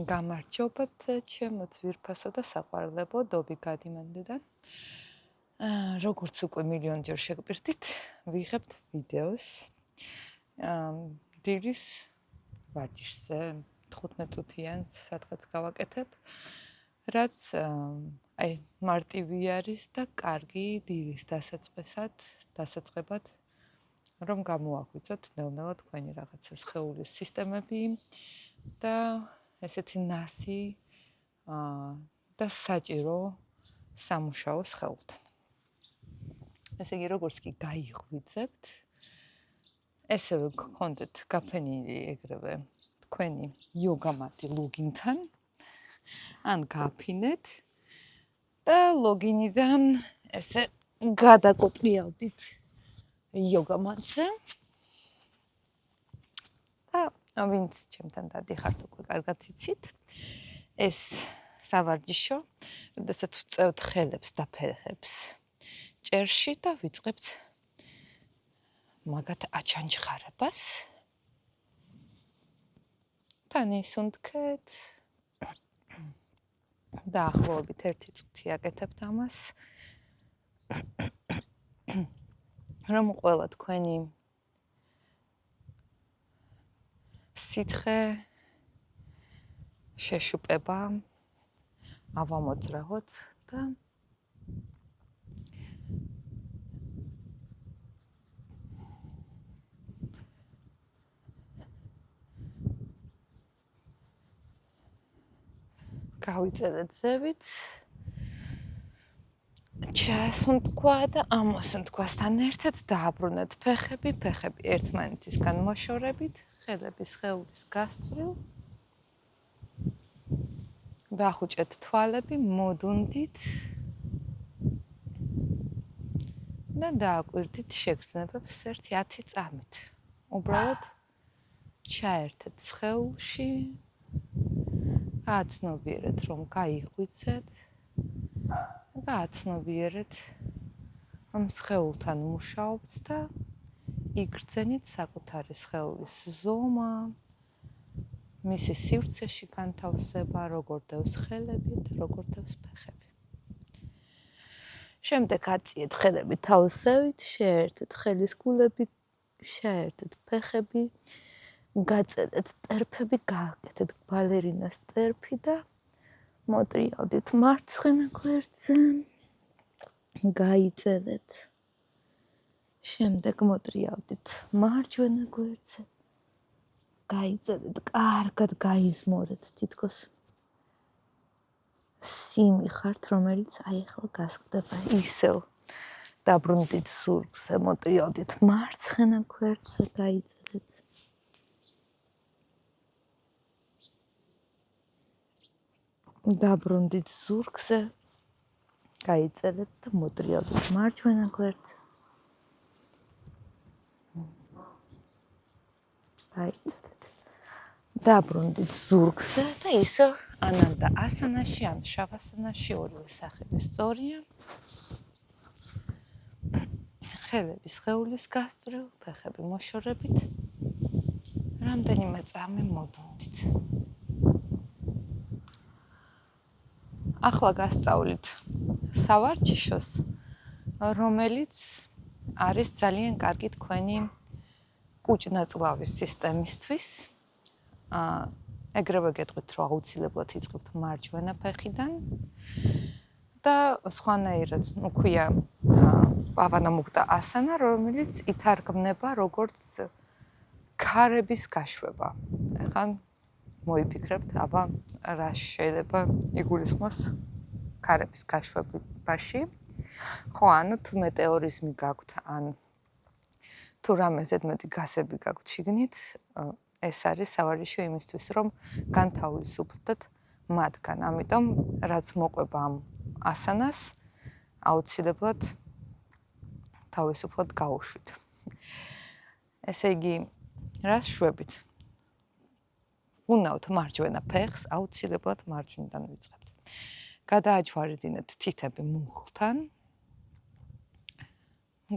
გამარჯობათ ჩემო ძვირფასო და საყვარლებო დობი გადიმანდიდან. როგორც უკვე მილიონჯერ შეგპირდით, ვიღებთ ვიდეოს დილის ვარჯიშზე 15 წუთიანს სადღაც გავაკეთებ, რაც მარტივი არის და კარგი დილის დასაწყებად, რომ გამოაღვიძოთ ნელ-ნელა თქვენი რაღაცა სხეულის სისტემები და ესეთი ნასი და საჭირო სამუშაო სხეულთან. ესე იგი, როგორც კი გაიღვიძებთ, ესევე გქონდეთ გაფენილი ეგრევე თქვენი იოგამატი ლოგინთან, ან გაფინეთ და ლოგინიდან ესე გადაკოპიავდით იოგამატზე და ვინც ჩემთან დადიხართ უკვე კარგად იცით, ეს სავარჯიშო, როდესაც ვწევთ ხელებს და ფეხებს ჭერში და ვიწყებთ მაგათ აჩანჩხარებას. თან ისუნთქეთ. დაახლოებით 1 წუთი აკეთებთ ამას. რომ ყველა თქვენი სითხე შეშუპება ავამოძრავოთ და გავიწედეთ ზევით, ჩასუნთქვა და ამოსუნთქვასთან ერთად დააბრუნეთ ფეხები ერთმანეთისგან მოშორებით, ხელები სხეულის გასწვრივ. ვახუჭეთ თვალები, მოდუნდით და დააკვირდით შეგრძნებებს 1-10 წამით. უბრალოდ ჩაერთეთ სხეულში, გააცნობიერეთ, რომ გაიღვიძეთ, გააცნობიერეთ, რომ სხეულთან მუშაობთ და იგრძენით საკუთარი სხეულის ზომა, მისი სივრცეში განთავსება, როგორ დევს ხელები და როგორ დევს ფეხები. შემდეგ აწიეთ ხელები თავსევით, შეერთეთ ხელის გულები, შეერთეთ ფეხები, გაწედეთ ტერფები, გააკეთეთ ბალერინას ტერფი და მოტრიალდით მარცხენა გვერდზე, გაიწედეთ. შემდეგ მოტრიალდით მარჯვენა გვერდზე, გაიწედეთ, კარგად გაიზმორეთ, თითქოს სიმი ხართ, რომელიც აი ახლა გასკდება ისევ. დაბრუნდით ზურგზე, მოტრიალდით მარცხენა გვერდზე, გაიწედეთ. დაბრუნდით ზურგზე, გაიწედეთ და მოტრიალდით მარჯვენა გვერდზე. გაიწედეთ. დაბრუნდით ზურგზე და ისევ ანანდა ასანაში ან შავასანაში ორივე სახელი სწორია. ხელები სხეულის გასწვრივ, ფეხები მოშორებით. რამდენიმე წამი მოდუნდით. ახლა გასწავლით სავარჯიშოს, რომელიც არის ძალიან კარგი თქვენი კუჭ-ნაწლავის სისტემისთვის. ეგრევე გეტყვით, რომ აუცილებლად იწყებთ მარჯვენა ფეხიდან და სხვანაირად, ქვია პავანამუქტა ასანა, რომელიც ითარგმნება როგორც ქარების გაშვება. ახლა მოიფიქრებთ, აბა რა შეიძლება იგულისხმოს ქარების გაშვებაში. ხო, ანუ თუ მეტეორიზმი გაქვთ, ან თუ რამე ზედმეტი გასები გაქვთ შიგნით, ეს არის სავარჯიშო იმისთვის, რომ განთავისუფლდეთ მათგან. ამიტომ, რაც მოყვება ამ ასანას, აუცილებლად თავისუფლად გაუშვით. ესე იგი, რას შვებით? უნავთ მარჯვენა ფეხს, აუცილებლად მარჯვნიდან ვიწყებთ. გადააჯვარედინეთ თითები მუხლთან.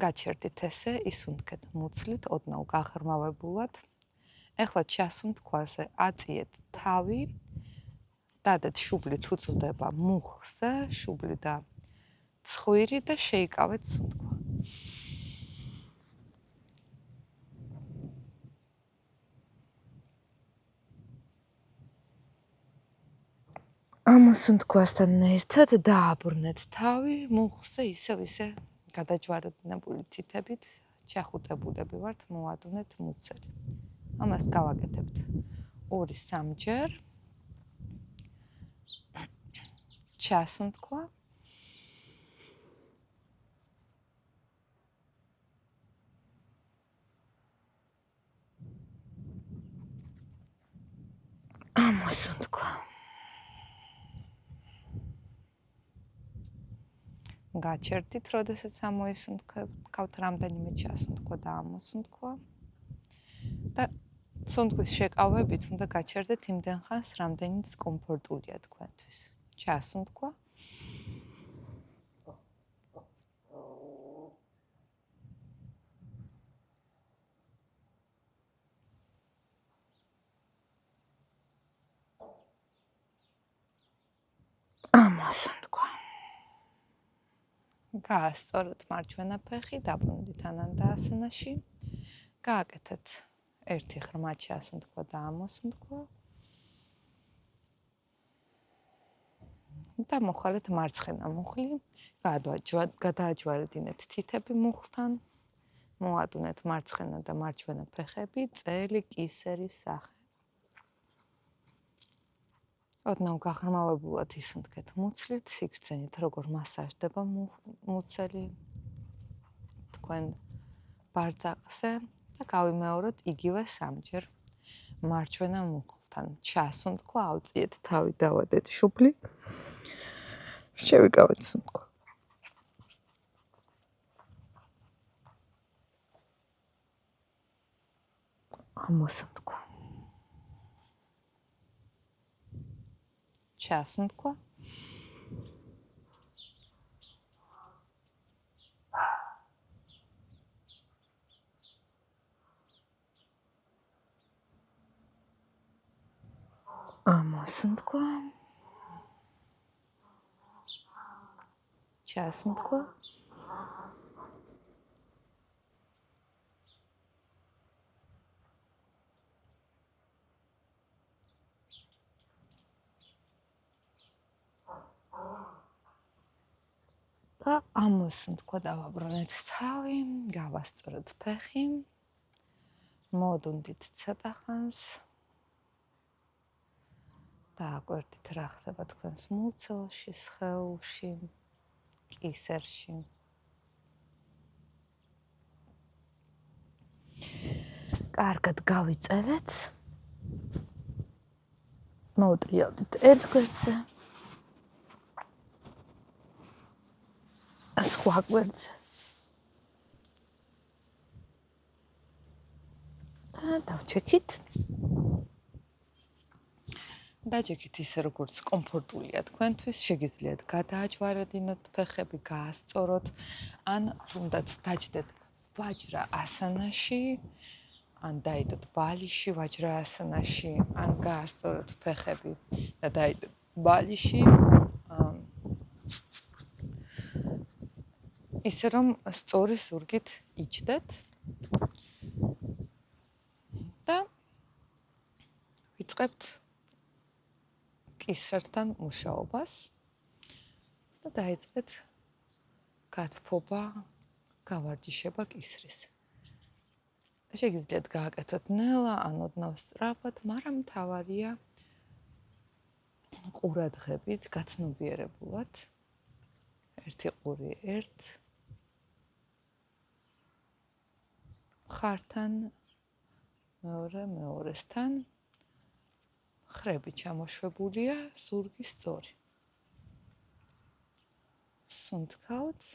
გაჩერდით ესე, ისუნთქეთ მუცლით, ოდნავ გაღრმავებულად. ეხლა ჩასუნთქვაზე აწიეთ თავი, დადეთ შუბლით უწუდება მუხლზე, შუბლი და ცხვირი და შეიკავეთ სუნთქვა. ამ სუნთქვასთან ერთად დააბრუნეთ თავი მუხლზე ისე გადაჯვარედინებული თითებით, ჩახუტებულები ვართ, მოვადუნეთ მუცელი. ამას გავაკეთებთ 2-3 ჯერ. ჩასუნთქვა. ამოსუნთქვა. გაჩერდით, როდესაც ამოისუნთქავთ, რამდენიმე ჩასუნთქვა და ამოსუნთქვა. და სუნთქვის შეკავებით უნდა გაჩერდეთ იმდენ ხანს, რამდენიც კომფორტულია თქვენთვის. ჩასუნთქვა. ამოსუნთქვა. გაასწოროთ მარჯვენა ფეხი, დაბრუნდით ანან და ასანაში. გააკეთეთ ერთი ღრმა ჩასუნთქვა და ამოსუნთქვა. და მოხალეთ მარცხენა მუხლი, გადააჯვარედინეთ თითები მუხლთან, მოადუნეთ მარცხენა და მარჯვენა ფეხები, წელი, კისერის სახე. ოდნავ გაღრმავებულად ისუნთქეთ მუცლით, იგრძენით როგორ მასაჟდება მუცელი თქვენ ბარძაყზე და გავიმეოროთ იგივე 3 ჯერ მარჯვენა მუხლთან. ჩასუნთქვა, ავწიეთ თავი, დავადეთ შუბლი. შევიკავეთ სუნთქვა. ამოსუნთქვა. ჩასუნთქვა. ამოსუნთქვა. ჩასუნთქვა. და ამოსუნთქვა, დავაბრუნეთ თავი, გავასწოროთ ფეხი. მოდუნდით ცოტა ხანს. დააკვირდით რა ხდება თქვენს მუცელში, სხეულში, კისერში. კარგად გავიწევეთ. მოვუტრიალდით ერთ გვერდზე. სხვა გვერდზე. და დავჩექით. დაჩექით ისე როგორც კომფორტულია თქვენთვის, შეგიძლიათ გადააჯვარედინოთ ფეხები, გაასწოროთ, ან თუნდაც დაჯდეთ ვაჯრა ასანაში, ან დაიდოთ ბალიში ვაჯრა ასანაში, ან გაასწოროთ ფეხები და დაიდოთ ბალიში. ისე რომ სწორი ზურგით იჯდეთ და ვიწყებთ კისერთან მუშაობას და დაიწყეთ გათბობა, გავარჯიშება კისრის. შეგიძლიათ გააკეთოთ ნელა, ან ოდნავ სწრაფად, მაგრამ მთავარია ყურადღებით, გაცნობიერებულად. ერთი ყური ერთ მხართან, მეორე მეორესთან. ხრები ჩამოშვებულია, ზურგი სწორი. სუნთქავთ.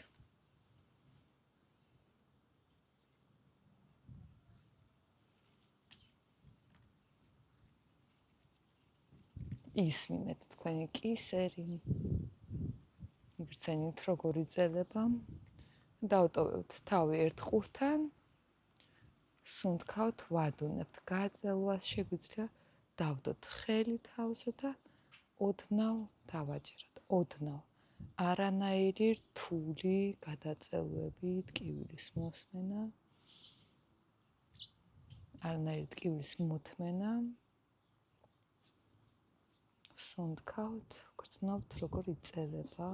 ისმინეთ თქვენი კისერი. იგრძენით როგორ იძელება. დავტოვებთ თავი ერთ ყურთან. სუნთქავთ, ვადუნებთ. გაწელვას შეგვიძლია დავდოთ ხელი თავზე და ოდნავ დავაჭიროთ. ოდნავ. არანაირი რთული გადაწელვებით ტკივილის მოსმენა. არანაირი ტკივილის მოთმენა. სუნთქავთ, გრძნობთ, როგორ იწერება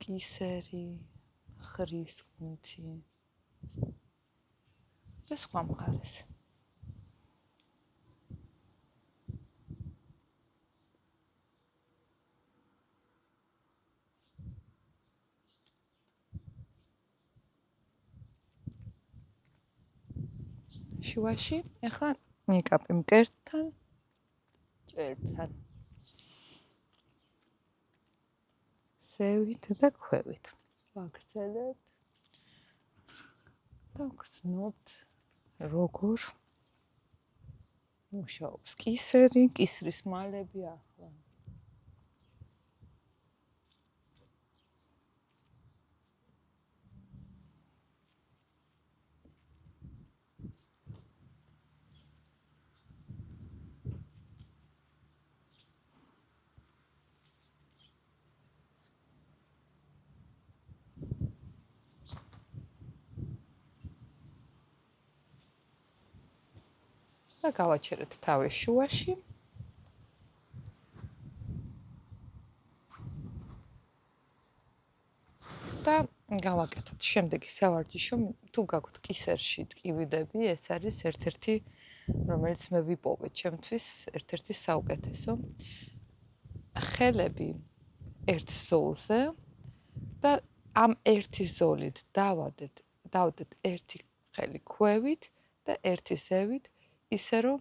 კისერი, ხრის კუნთი და სხვა მხარეს. შუაში ახლა ნიკაპი მკერდთან, ჭერთან. ზევით და ქვევით. ვაგრძელებთ და ვგრძნობთ, როგორ მუშაობს კისერი, კისრის მალები ახლა. და გავაჩერეთ თავი შუაში. და გავაკეთოთ შემდეგი სავარჯიშო, თუ გაქვთ კისერში ტკივილები, ეს არის ერთ-ერთი, რომელიც მე ვიპოვე ჩემთვის, ერთ-ერთი საუკეთესო. ხელები ერთ ზოლზე და ამ ერთი ზოლით დავდეთ ერთი ხელი ქვევით და ერთი ზევით, ისე რომ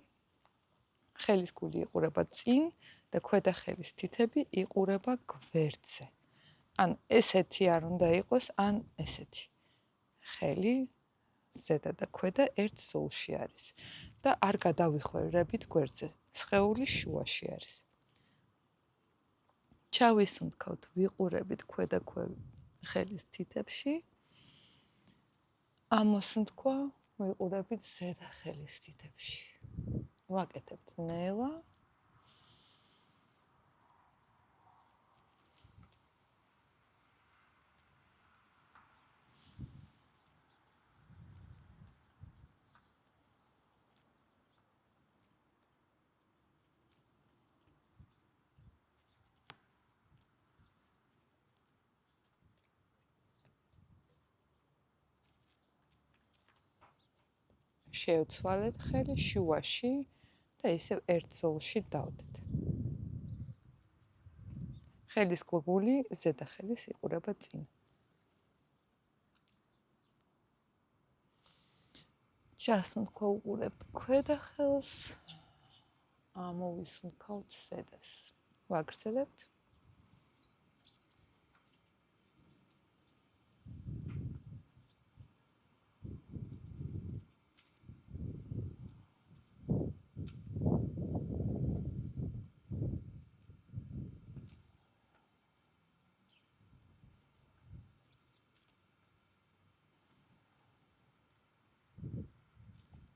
ხელის გული იყურება წინ და ქვედა ხელის თითები იყურება გვერდზე. ან ესეთი არ უნდა იყოს, ან ესეთი. ხელი ზედა და ქვედა ერთ ზოლში არის და არ გადავიხვერებით გვერდზე. სხეული შუაში არის. ჩავისუნთქავთ, ვიყურებით ქვედა ხელის თითებში. ამოსუნთქვა ვიყურებით ზედა ხელის თითებში. ვაკეთებთ ნელა. შევცვალეთ ხელი შუაში და ისევ ერთ ზოლში დავდეთ. ხელის გული ზედა ხელის იყურება წინ. ჩასუნთქვა უყურებთ ქვედა ხელს, ამოვისუნთქავთ ზედას. ვაგრძელებთ.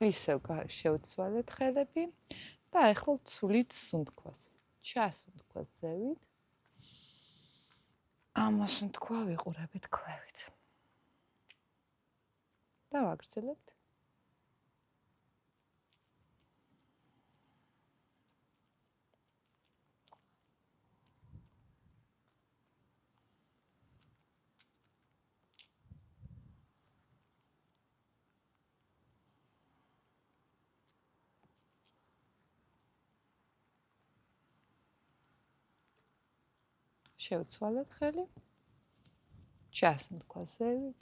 ისევ შევცვალეთ ხელები და ახლა ვცვლით სუნთქვას. ჩასუნთქვა ზევით. ამოსუნთქვა ვიყურებით ქვევით. და ვაგრძელებთ. შევცვალეთ ხელი. ჩასუნთქვა ზევით.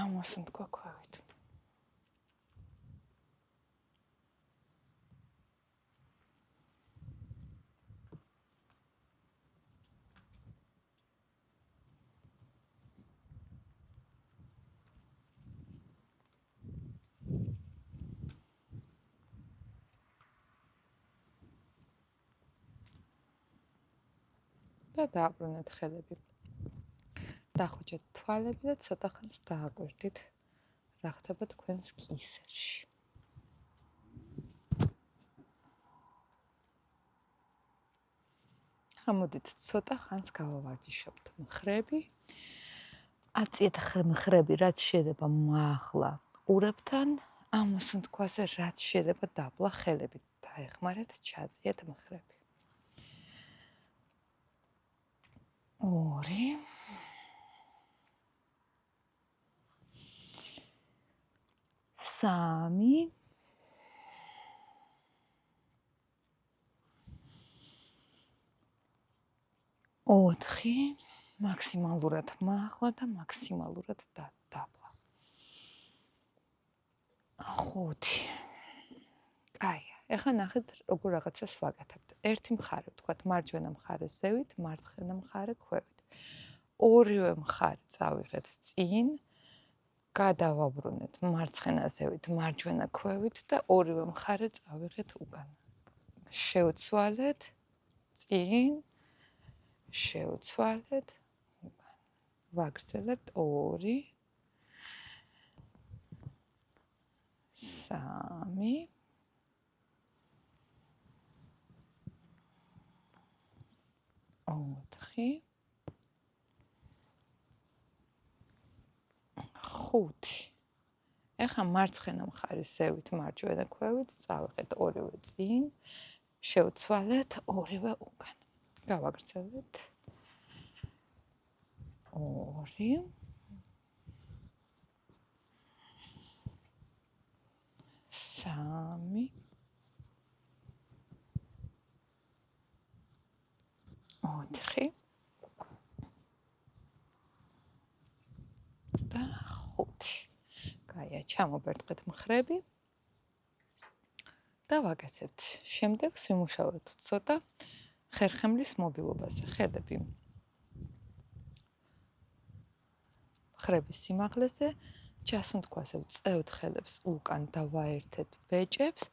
ამოსუნთქვა ქვევით. და დააბრუნეთ ხელები. დახოჭეთ თვალები და ცოტა ხანს დააკვირდით, რა ხდება თქვენს კისერში. ხამოდით ცოტა ხანს გავავარჯიშობთ მხრები. აწიეთ მხრები, რაც შეიძლება მაღლა ყურებთან, ამასუნ თქვაზე, რაც შეიძლება დაბლა ხელებით დაეხმარეთ, ჩაწიეთ მხრები. 2 3 4 მაქსიმალურად მაღლა და მაქსიმალურად დაბლა. 5 აი, ეხლა ნახეთ როგორ რაღაცას ვაკეთებთ. ერთი მხარე, ვთქვათ, მარჯვენა მხარე ზევით, მარცხენა მხარე ქვევით. ორივე მხარე წავიღეთ წინ, გადავაბრუნეთ მარცხენა ზევით, მარჯვენა ქვევით და ორივე მხარე წავიღეთ უკან. შევცვალეთ წინ, შევცვალეთ უკან. ვაგრძელებთ 2 3 4 5 ეხა მარცხენა მხარის ზევით მარჯვენა ქვევით წავიღეთ ორივე წინ, შევცვალეთ ორივე უკან. გავაგრძელებთ 2 3 4 და 5. კაია, ჩამობერტყეთ მხრები და ვაკეთებთ. შემდეგ ვიმუშავებთ ცოტა ხერხემლის მობილობაზე. ხელები მხრების სიმაღლეზე, ჩასუნთქვაზე ვწევთ ხელებს უკან და ვაერთეთ ბეჭებს.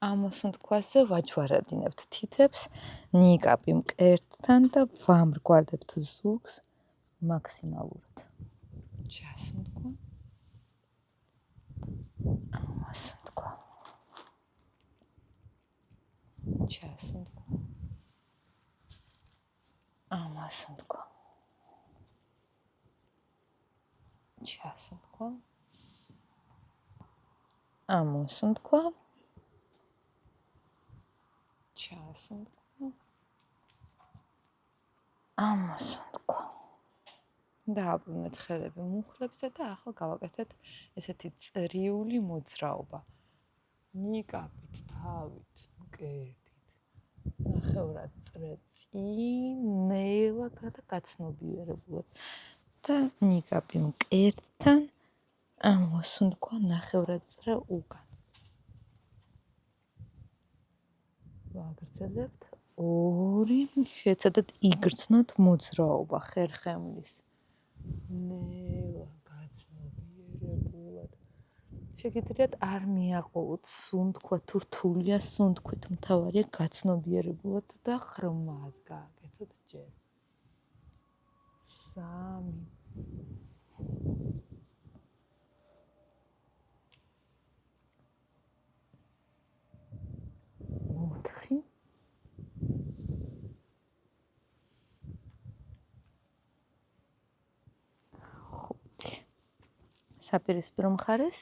ამოსუნთქვაზე ვაჯვარადინებთ თითებს, ნიკაპი მკერდთან და ვამრგვალებთ ზურგს მაქსიმალურად. ჩასუნთქვა. ამოსუნთქვა. ჩასუნთქვა. ამოსუნთქვა. ჩასუნთქვა. ამოსუნთქვა. ჩასუნთქვა. ამოსუნთქვა. დააბრუნეთ ხელები მუხლებზე და ახლა გავაკეთეთ ესეთი წრიული მოძრაობა. ნიკაპით, თავით, მკერდით. ნახევრად წრე წინ, ნელა და გაცნობიერებულად. და ნიკაპი მკერდთან ამოსუნთქვა ნახევრად წრე უკან. ვაგრძელებთ 2, შეეცადეთ იგრძნოთ მოძრაობა ხერხემლის. ნელა გაცნობიერებულად. შეგიძლიათ არ მიაყოლოთ სუნთქვა თუ რთულია სუნთქვით, მთავარია გაცნობიერებულად და ღრმად გააკეთოთ ჯერ. 3 4 საპირისპირო მხარეს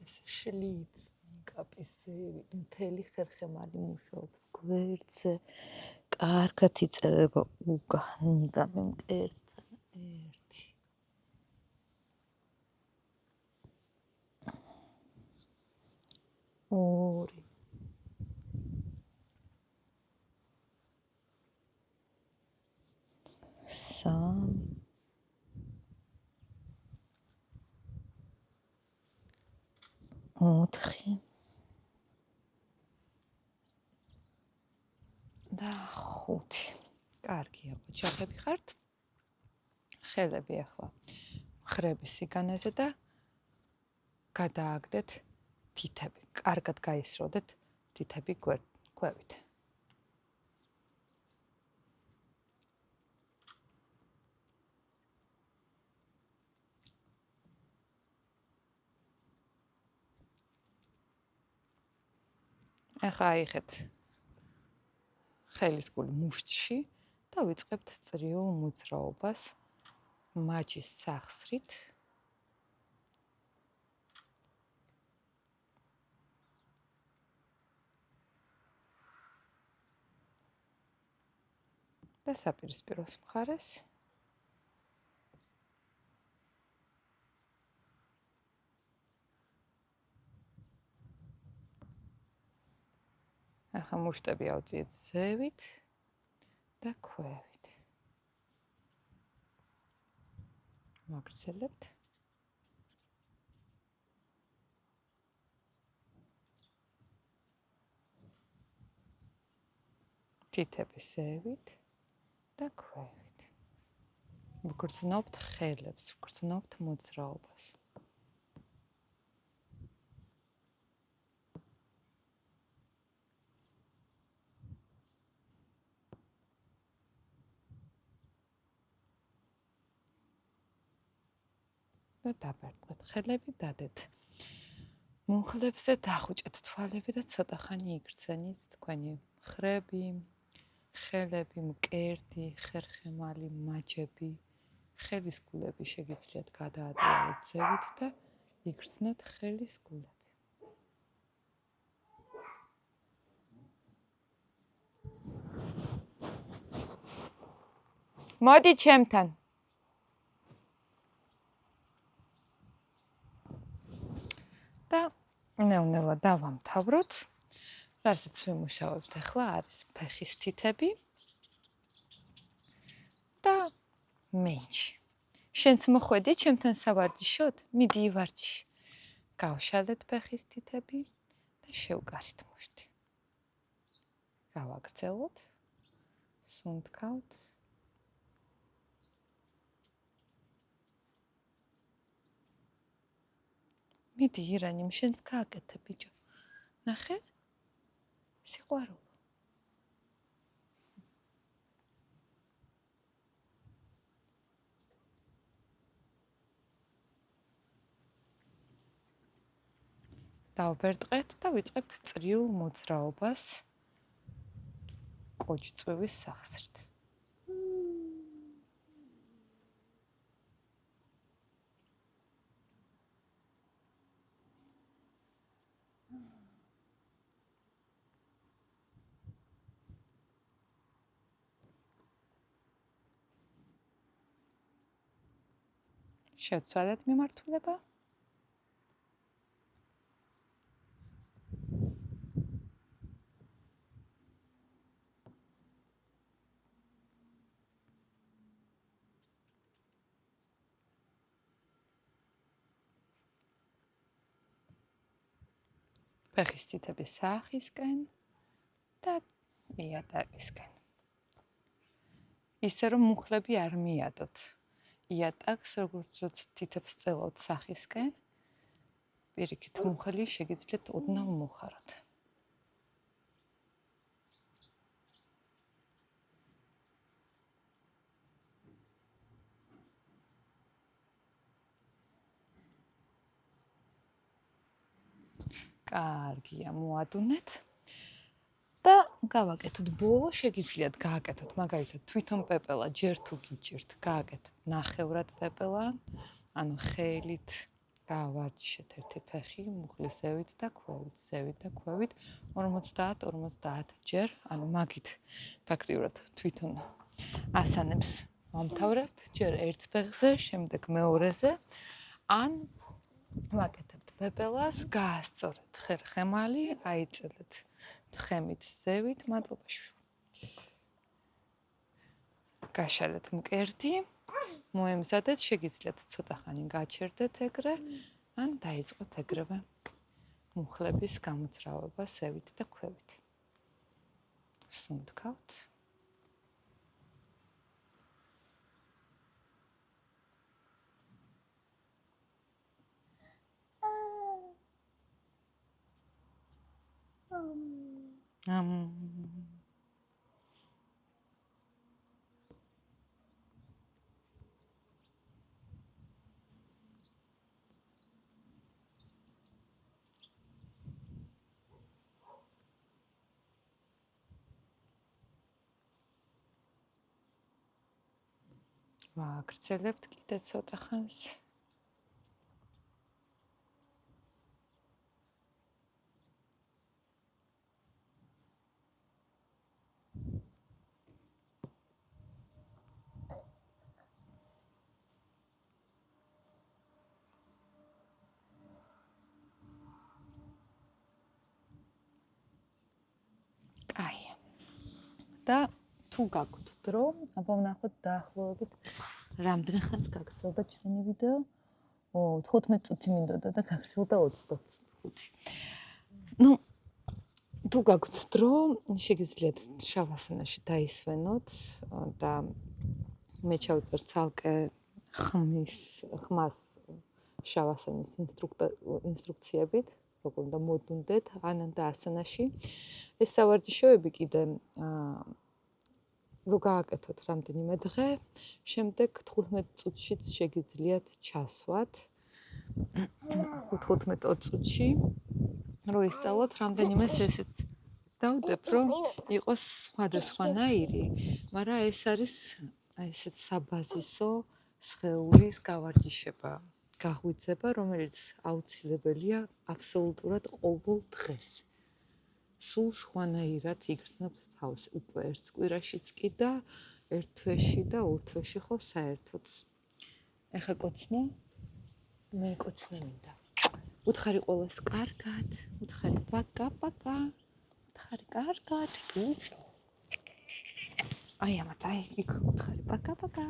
ეს შლით ნიკაპის ზევით მთელი ხერხემალი მუშაობს გვერდზე, კარგად იწერება უკან ნიკაპი მკერდთან 1 2 3 4 და 5. კარგია, ოჯახები ხართ. ხელები ახლა მხრების სიგანეზე და გადააგდეთ თითები. კარგად გაისროდეთ თითები ქვევით. ახლა აიღეთ ხელის გული მუშტში და ვიწყებთ წრიულ მოძრაობას მაჯის სახსრით. და საპირისპიროს მხარეს ახლა მუშტები ავწიეთ ზევით და ქვევით. ვაგრძელებთ. თითები ზევით და ქვევით. ვგრძნობთ ხელებს, ვგრძნობთ მოძრაობას. და დაბერტყეთ ხელები, დადეთ მუხლებზე, დახუჭეთ თვალები და ცოტა ხანი იგრძენით თქვენი მხრები, ხელები, მკერდი, ხერხემალი, მაჯები, ხელის გულები შეგიძლიათ გადაადიალოთ ზევით და იგრძნოთ ხელის გულები. მოდი ჩემთან. და ნელ-ნელა დავამთავროთ. რასაც ვიმუშავებთ ახლა არის ფეხის თითები და მენჩი. შენც მოხვედი ჩემთან სავარჯიშოდ? მიდი ივარჯიში. გავშალეთ ფეხის თითები და შევკარით მუშტი. გავაგრძელოთ. სუნთქავთ. მიდი ირანიმ, შენც გააკეთე ბიჭო. ნახე? სიყვარულო. დავბერტყეთ და ვიწყებთ წრიულ მოძრაობას კოჭწვევის სახსრით. შევცვალეთ მიმართულება. ფეხის თითები სახისკენ და იატაკისკენ. ისე რომ მუხლები არ მიადოთ. იატაკს როგორც თითებს წელოთ სახისკენ, პირიქით მუხლი შეგიძლიათ ოდნავ მოხაროთ. კარგია, მოადუნეთ და გავაკეთოთ ბოლო, შეგიძლიათ გააკეთოთ მაგალითად თვითონ პეპელა, ჯერ თუ გიჭირთ, გააკეთოთ ნახევრად პეპელა, ანუ ხელით გავარჯიშეთ ერთი ფეხი, მუხლის ზევით და ქვევით, ზევით და ქვევით 50-50 ჯერ, ანუ მაგით ფაქტიურად თვითონ ასანებს ვამთავრებთ, ჯერ ერთ ფეხზე, შემდეგ მეორეზე, ან ვაკეთებთ პეპელას, გაასწორეთ ხერხემალი, აიწელეთ თხემით ზევით, მადლობაშვილი. გაშალეთ მკერდი, მოემზადეთ, შეგიძლიათ ცოტა ხანი გაჩერდეთ ეგრე, ან დაიწყოთ ეგრევე მუხლების გამოძრავება ზევით და ქვევით. სუნთქავთ. ვაგრძელებთ კიდე ცოტა ხანს. აი. და თუ გაგვთ დრო, აბა ვნახოთ დაახლოებით რამდენი ხანს გაგრძელდა ჩვენი ვიდეო? 15 წუთი მინდოდა და გაგრძელდა 25. ნუ თუ გაგვთ დრო, შეგიძლიათ შავ ასანაში დაისვენოთ და მე ჩავწერ ცალკე ხმას შავ ასანის ინსტრუქციებით, როგორ უნდა მოდუნდეთ ანან და ასანაში. ეს სავარჯიშოები კიდე რო გააკეთოთ რამდენიმე დღე, შემდეგ 15 წუთშიც შეგიძლიათ ჩასვათ. 15-20 წუთში რო ისწავლოთ რამდენიმე ესეც დავდებ, რომ იყოს სხვადასხვანაირი, მაგრამ ეს არის ესეც საბაზისო სხეულის გავარჯიშება, გაღვიძება, რომელიც აუცილებელია აბსოლუტურად ყოველ დღეს. სულ სხვანაირად იგრძნობთ თავს უკვე ერთ კვირაშიც კი და ერთ თვეში და ორ თვეში ხო საერთოდ. ეხა კოცნა, მე კოცნა მინდა. უთხარი ყველას კარგად, უთხარი პაკა-პაკა, უთხარი კარგად. აი ამათ, აი იქ უთხარი პაკა-პაკა.